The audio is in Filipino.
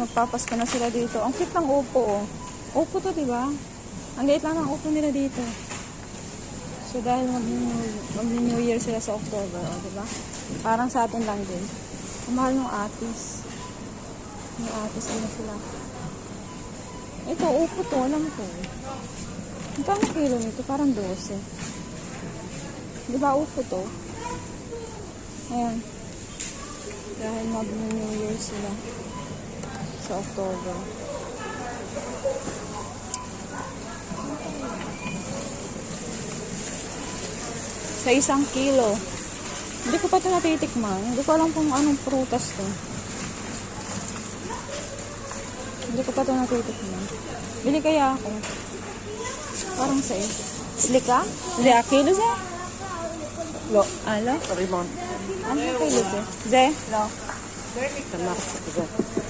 magpapasko na sila dito. Ang cute ng upo, oh. Upo to, di ba? Ang liit lang ng upo nila dito. So, dahil mag-New Year sila sa October, oh, di ba? Parang sa atin lang din. Ang mahal ng atis. Yung atis, ano sila. Ito, upo to, alam ko. Magkano kilo nito? Parang 12. Di ba upo to? Ayan. Dahil mag-New Year sila sa October. Sa 1 kilo. Hindi ko pa ito natitikman. Hindi ko alam kung anong prutas to. Hindi ko pa ito natitikman. Bili kaya ako. Parang sa Slika? Hindi, kilo siya? Lo. Alo? Rimon. Ano kilo siya? Ze? Lo. Tamak sa